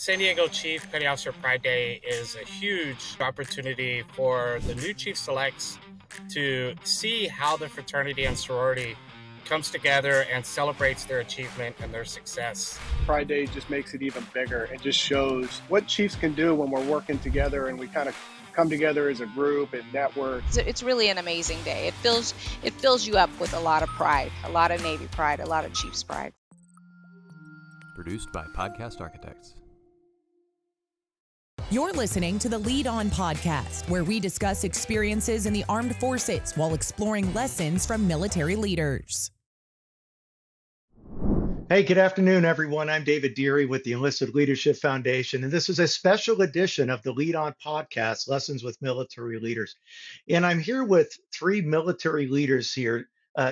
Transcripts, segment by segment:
San Diego Chief Petty Officer Pride Day is a huge opportunity for the new chief selects to see how the fraternity and sorority comes together and celebrates their achievement and their success. Pride Day just makes it even bigger and just shows what Chiefs can do when we're working together and we kind of come together as a group and network. It's really an amazing day. It fills you up with a lot of pride, a lot of Navy pride, a lot of Chiefs pride. Produced by Podcast Architects. You're listening to the Lead On podcast, where we discuss experiences in the armed forces while exploring lessons from military leaders. Hey, good afternoon, everyone. I'm David Deary with the Enlisted Leadership Foundation, and this is a special edition of the Lead On podcast, Lessons with Military Leaders. And I'm here with three military leaders here.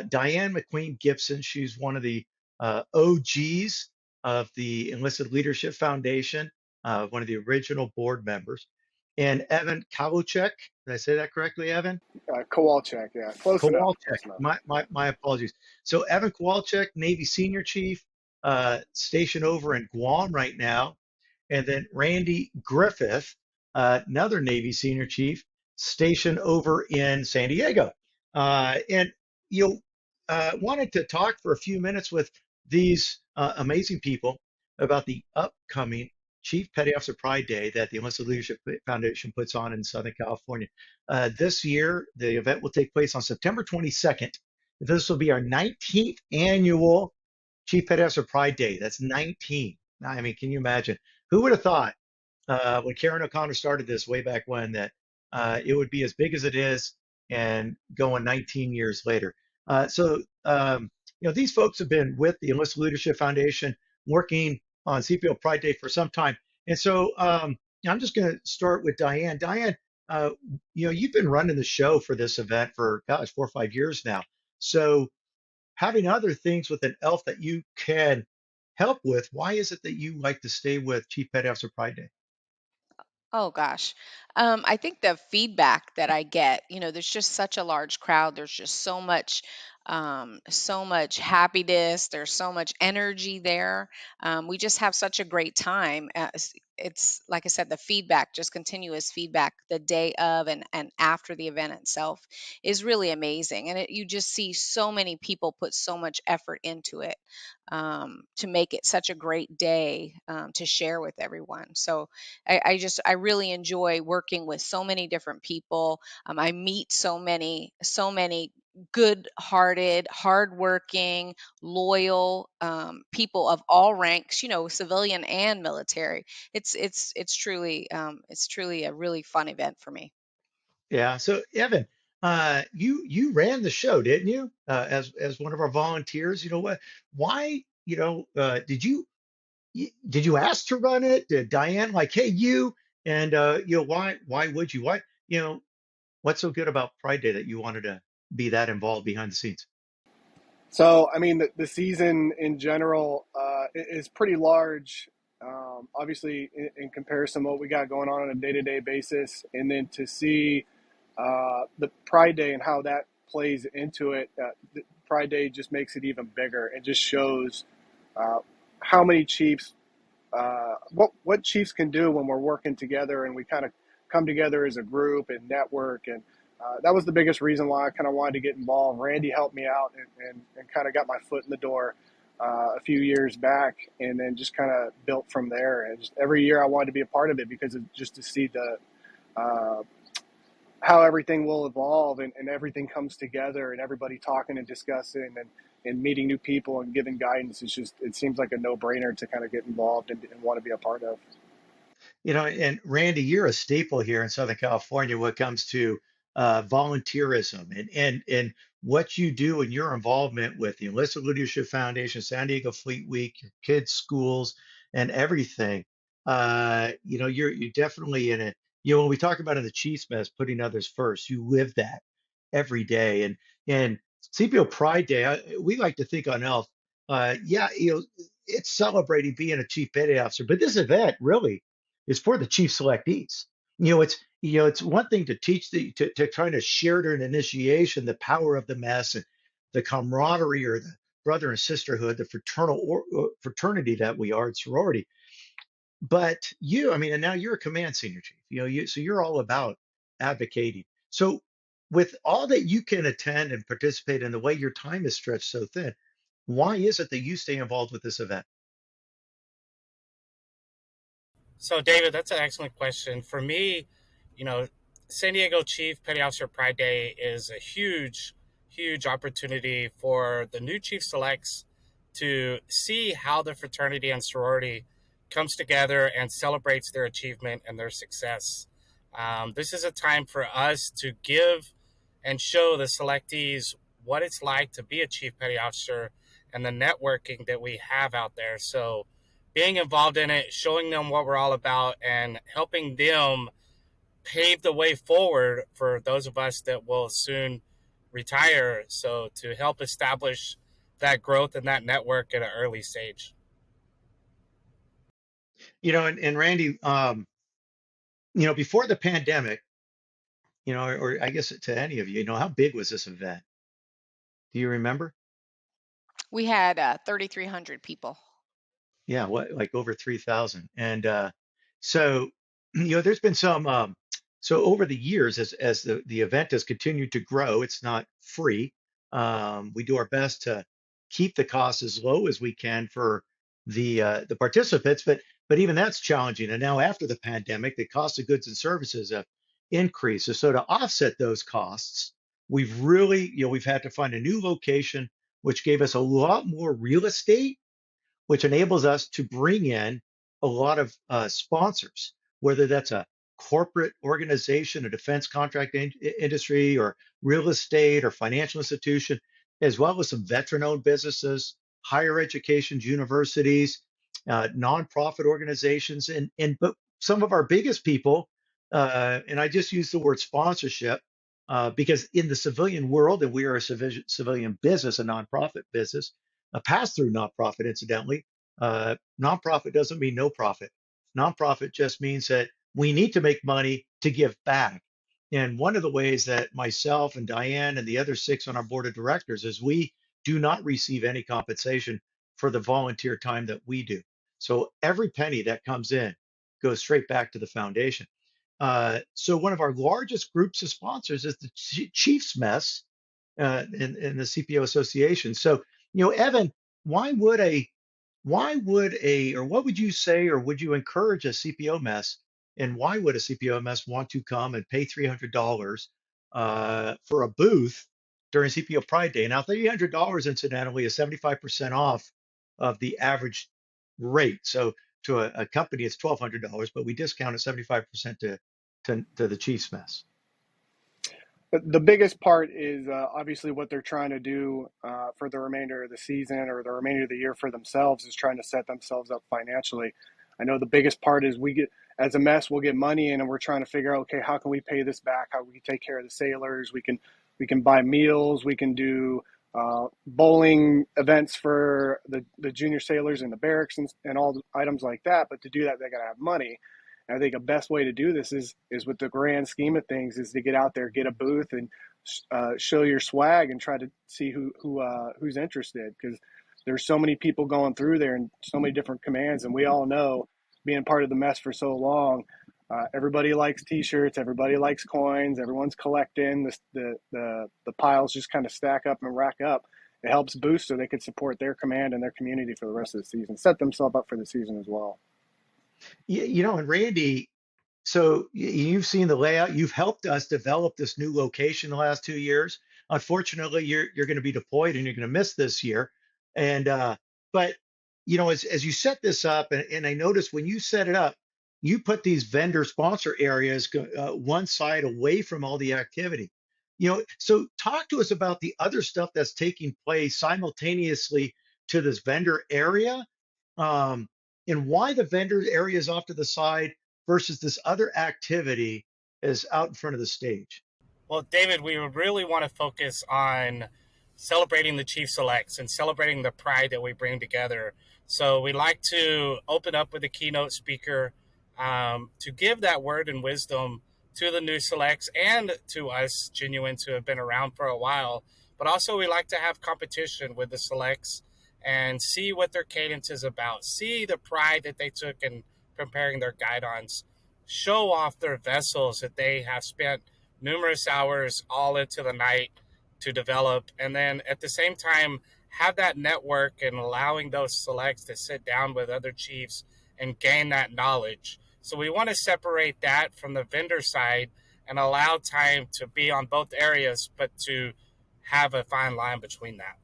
Diane Mcqueen Gipson, she's one of the OGs of the Enlisted Leadership Foundation, one of the original board members. And Evan Kowalczyk, did I say that correctly, Evan? Kowalczyk, yeah, close enough. My apologies. So Evan Kowalczyk, Navy Senior Chief, stationed over in Guam right now. And then Randy Griffith, another Navy Senior Chief, stationed over in San Diego. And you wanted to talk for a few minutes with these amazing people about the upcoming Chief Petty Officer Pride Day that the Enlisted Leadership Foundation puts on in Southern California. This year, the event will take place on September 22nd. This will be our 19th annual Chief Petty Officer Pride Day. That's 19. I mean, can you imagine? Who would have thought when Karen O'Connor started this way back when that it would be as big as it is and going 19 years later? These folks have been with the Enlisted Leadership Foundation working on CPO Pride Day for some time. And so I'm just going to start with Diane. Diane, you've been running the show for this event for, 4 or 5 years now. So having other things with an ELF that you can help with, why is it that you like to stay with Chief Petty Officer Pride Day? Oh gosh. I think the feedback that I get, there's just such a large crowd. There's just so much happiness. There's so much energy there. We just have such a great time. It's like I said, the feedback, just continuous feedback the day of and after the event itself is really amazing. And you just see so many people put so much effort into it to make it such a great day to share with everyone. So I really enjoy working with so many different people. I meet so many good-hearted, hardworking, loyal people of all ranks, civilian and military. It's truly a really fun event for me. Yeah. So Evan, you ran the show, didn't you? As one of our volunteers. You know what? Why? Did you ask to run it? Did Diane like, hey, you? And why would you? What's so good about Pride Day that you wanted to be that involved behind the scenes? So, I mean, the season in general is pretty large, obviously, in comparison to what we got going on a day-to-day basis. And then to see the Pride Day and how that plays into it, the Pride Day just makes it even bigger and just shows how many Chiefs, what Chiefs can do when we're working together and we kind of come together as a group and network. And that was the biggest reason why I kind of wanted to get involved. Randy helped me out and kind of got my foot in the door a few years back, and then just kind of built from there. And just every year I wanted to be a part of it because just to see the how everything will evolve and everything comes together and everybody talking and discussing and meeting new people and giving guidance. It seems like a no-brainer to kind of get involved and want to be a part of. And Randy, you're a staple here in Southern California when it comes to volunteerism and what you do and your involvement with the Enlisted Leadership Foundation, San Diego Fleet Week, your kids' schools, and everything. You're definitely in it. When we talk about in the Chiefs Mess, putting others first, you live that every day. And CPO Pride Day, we like to think on ELF. It's celebrating being a Chief Petty Officer, but this event really is for the chief selectees. It's one thing to teach to kind of share during initiation the power of the mess and the camaraderie or the brother and sisterhood, the fraternity that we are, and sorority. But you, I mean, and now you're a command senior chief, so you're all about advocating. So with all that you can attend and participate in, the way your time is stretched so thin, why is it that you stay involved with this event? So, David, that's an excellent question. For me, you know, San Diego Chief Petty Officer Pride Day is a huge, huge opportunity for the new chief selects to see how the fraternity and sorority comes together and celebrates their achievement and their success. This is a time for us to give and show the selectees what it's like to be a chief petty officer and the networking that we have out there. So, being involved in it, showing them what we're all about, and helping them pave the way forward for those of us that will soon retire. So, to help establish that growth and that network at an early stage. And Randy, before the pandemic, or I guess to any of you, how big was this event? Do you remember? We had 3,300 people. Yeah, what, like over 3,000. And so, there's been some, so over the years, as the event has continued to grow, it's not free. We do our best to keep the costs as low as we can for the participants, but even that's challenging. And now after the pandemic, the cost of goods and services have increased. So to offset those costs, we've had to find a new location, which gave us a lot more real estate, which enables us to bring in a lot of sponsors, whether that's a corporate organization, a defense contract industry, or real estate or financial institution, as well as some veteran-owned businesses, higher educations, universities, nonprofit organizations, but some of our biggest people, and I just use the word sponsorship because in the civilian world, and we are a civilian business, a nonprofit business, a pass-through nonprofit, incidentally. Nonprofit doesn't mean no profit. Nonprofit just means that we need to make money to give back. And one of the ways that myself and Diane and the other 6 on our board of directors is we do not receive any compensation for the volunteer time that we do. So every penny that comes in goes straight back to the foundation. So one of our largest groups of sponsors is the Chiefs Mess in the CPO Association. So, Evan, why would or what would you say, or would you encourage a CPO mess? And why would a CPO mess want to come and pay $300 for a booth during CPO Pride Day? Now, $300, incidentally, is 75% off of the average rate. So to a company, it's $1,200, but we discount it 75% to the Chiefs mess. The biggest part is obviously what they're trying to do for the remainder of the season or the remainder of the year for themselves is trying to set themselves up financially. I know the biggest part is as a mess, we'll get money in and we're trying to figure out, okay, how can we pay this back? How we can take care of the sailors? We can buy meals. We can do bowling events for the junior sailors in the barracks and all the items like that. But to do that, they got to have money. I think a best way to do this is with the grand scheme of things is to get out there, get a booth, and show your swag and try to see who's interested, because there's so many people going through there and so many different commands, and we all know, being part of the mess for so long, everybody likes T-shirts, everybody likes coins, everyone's collecting. The piles just kind of stack up and rack up. It helps boost so they can support their command and their community for the rest of the season, set themselves up for the season as well. And Randy, so you've seen the layout. You've helped us develop this new location the last 2 years. Unfortunately, you're going to be deployed and you're going to miss this year. And but as you set this up, and I noticed when you set it up, you put these vendor sponsor areas one side away from all the activity. So talk to us about the other stuff that's taking place simultaneously to this vendor area. And why the vendor area is off to the side versus this other activity is out in front of the stage. Well, David, we really want to focus on celebrating the Chief Selects and celebrating the pride that we bring together. So we like to open up with a keynote speaker to give that word and wisdom to the new selects and to us genuines who have been around for a while. But also we like to have competition with the selects and see what their cadence is about, see the pride that they took in preparing their guidons, show off their vessels that they have spent numerous hours all into the night to develop, and then at the same time have that network and allowing those selects to sit down with other chiefs and gain that knowledge. So we want to separate that from the vendor side and allow time to be on both areas, but to have a fine line between that.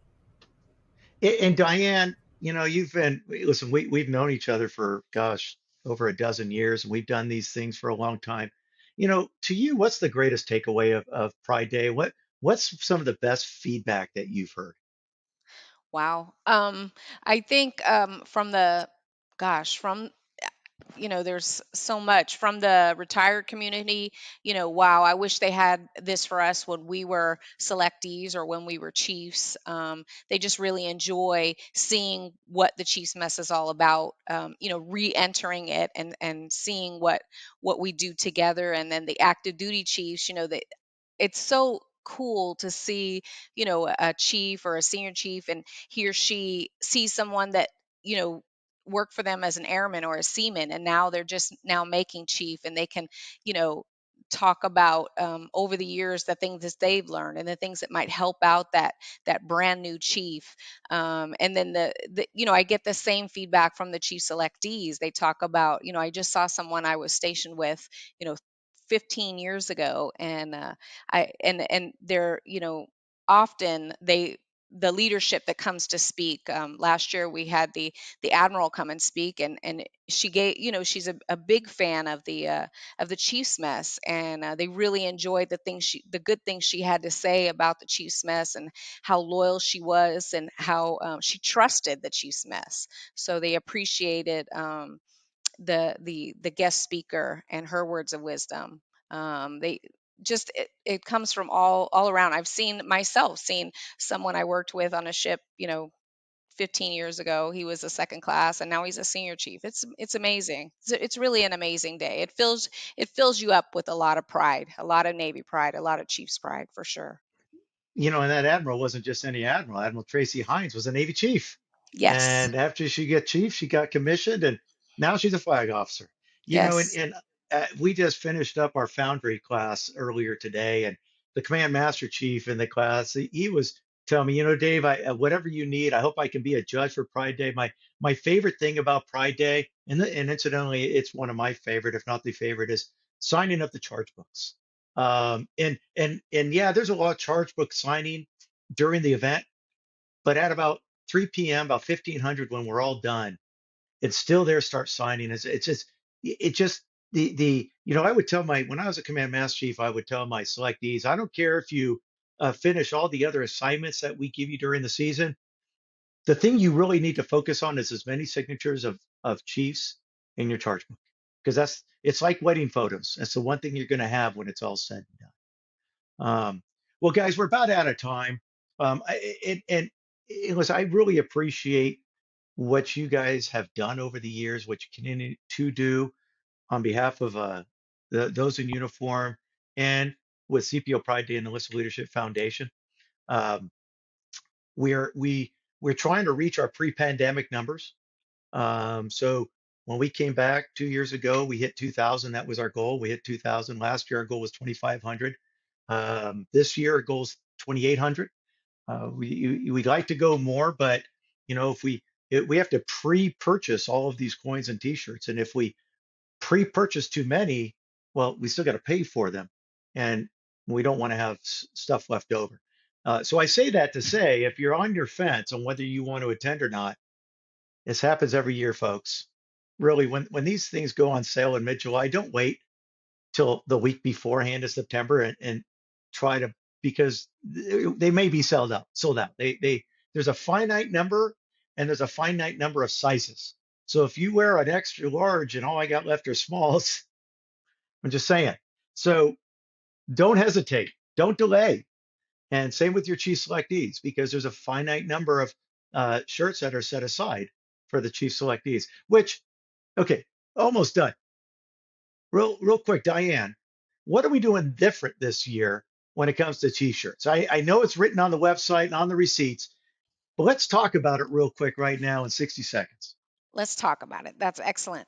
And Diane, you've been, listen, we've known each other for, gosh, over a dozen years, and we've done these things for a long time. To you, what's the greatest takeaway of Pride Day? What's some of the best feedback that you've heard? Wow. I think from the gosh, from there's so much from the retired community. Wow, I wish they had this for us when we were selectees or when we were chiefs. They just really enjoy seeing what the chiefs mess is all about, re-entering it and seeing what we do together. And then the active duty chiefs, that it's so cool to see, a chief or a senior chief, and he or she sees someone that, you know, worked for them as an airman or a seaman, and now they're just now making chief, and they can, you know, talk about over the years the things that they've learned and the things that might help out that brand new chief. And then I get the same feedback from the chief selectees. They talk about, I just saw someone I was stationed with, you know 15 years ago, and they're, often the leadership that comes to speak. Last year we had the admiral come and speak, and she gave, she's a big fan of the chief's mess, and they really enjoyed the good things she had to say about the chief's mess, and how loyal she was, and how she trusted the chief's mess. So they appreciated the guest speaker and her words of wisdom. They just it comes from all around. I've seen someone I worked with on a ship, 15 years ago. He was a second class, and now he's a senior chief. It's amazing. It's really an amazing day. It fills you up with a lot of pride, a lot of Navy pride, a lot of Chiefs pride for sure. And that admiral wasn't just any admiral. Admiral Tracy Hines was a Navy chief. Yes. And after she got chief, she got commissioned, and now she's a flag officer. And, Yes. we just finished up our foundry class earlier today, and the command master chief in the class, he was telling me, Dave, whatever you need, I hope I can be a judge for Pride Day. My favorite thing about Pride Day, and incidentally, it's one of my favorite, if not the favorite, is signing up the charge books. And yeah, there's a lot of charge book signing during the event, but at about 3 p.m., about 1500, when we're all done, it's still there. Start signing. It just I would tell when I was a command master chief, I would tell my selectees, I don't care if you finish all the other assignments that we give you during the season. The thing you really need to focus on is as many signatures of chiefs in your charge book, because it's like wedding photos. That's the one thing you're going to have when it's all said and done. Well, guys, we're about out of time. Listen, I really appreciate what you guys have done over the years, what you continue to do on behalf of those in uniform, and with CPO Pride Day and the Enlisted Leadership Foundation. Um, we're trying to reach our pre-pandemic numbers. So when we came back 2 years ago, we hit 2,000. That was our goal. We hit 2,000 last year. Our goal was 2,500. This year, our goal is 2,800. We'd like to go more, but if we have to pre-purchase all of these coins and T-shirts, and if we pre-purchase too many, well, we still got to pay for them, and we don't want to have stuff left over. So I say that to say, if you're on your fence on whether you want to attend or not, this happens every year, folks. Really, when these things go on sale in mid-July, don't wait till the week beforehand of September and try to, because they may be sold out. There's a finite number, and there's a finite number of sizes. So if you wear an extra large and all I got left are smalls, I'm just saying. So don't hesitate, don't delay. And same with your chief selectees, because there's a finite number of shirts that are set aside for the chief selectees, which, okay, almost done. Real quick, Diane, what are we doing different this year when it comes to T-shirts? I know it's written on the website and on the receipts, but let's talk about it real quick right now in 60 seconds. Let's talk about it. That's excellent.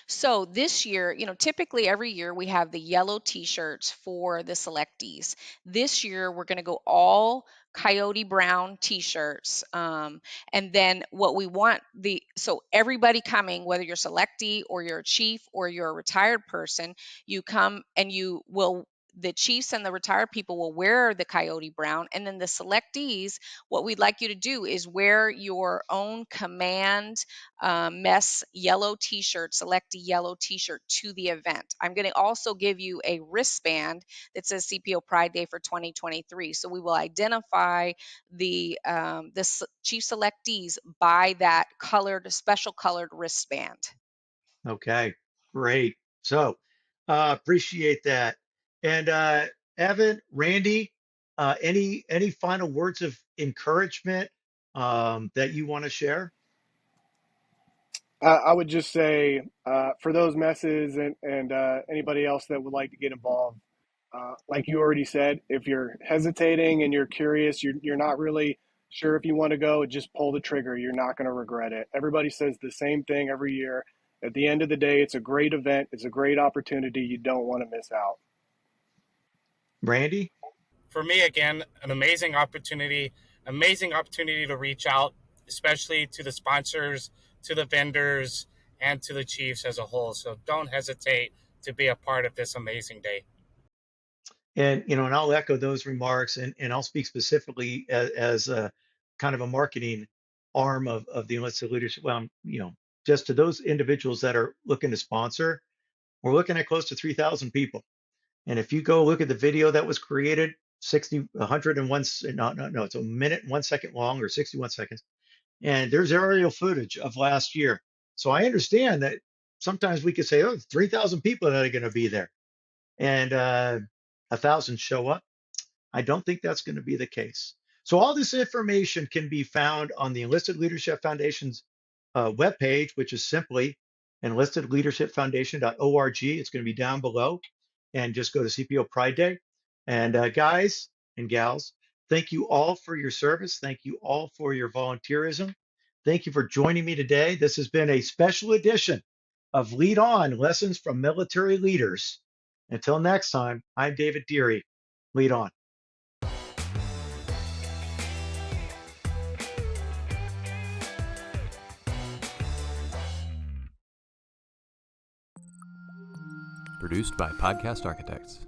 So this year, typically every year we have the yellow T-shirts for the selectees. This year we're going to go all coyote brown T-shirts, and then what we want so everybody coming, whether you're selectee or you're a chief or you're a retired person, you come and the chiefs and the retired people will wear the coyote brown, and then the selectees, what we'd like you to do is wear your own command mess yellow t-shirt, select a yellow t-shirt to the event. I'm going to also give you a wristband that says CPO Pride Day for 2023. So we will identify the chief selectees by that special colored wristband. Okay, great. So appreciate that. And Evan, Randy, any final words of encouragement that you want to share? I would just say for those messes and anybody else that would like to get involved, like you already said, if you're hesitating and you're curious, you're not really sure if you want to go, just pull the trigger. You're not going to regret it. Everybody says the same thing every year. At the end of the day, it's a great event. It's a great opportunity. You don't want to miss out. Randy? For me, again, an amazing opportunity to reach out, especially to the sponsors, to the vendors, and to the chiefs as a whole. So don't hesitate to be a part of this amazing day. And and I'll echo those remarks, and I'll speak specifically as a kind of a marketing arm of the enlisted leadership. Well, just to those individuals that are looking to sponsor, we're looking at close to 3,000 people. And if you go look at the video that was created, 101, no, it's a minute and 1 second long, or 61 seconds, and there's aerial footage of last year. So I understand that sometimes we could say, oh, 3,000 people that are going to be there, and 1,000 show up. I don't think that's going to be the case. So all this information can be found on the Enlisted Leadership Foundation's webpage, which is simply enlistedleadershipfoundation.org. It's going to be down below, and just go to CPO Pride Day. And guys and gals, thank you all for your service. Thank you all for your volunteerism. Thank you for joining me today. This has been a special edition of Lead On, Lessons from Military Leaders. Until next time, I'm David Deary. Lead on. Produced by Podcast Architects.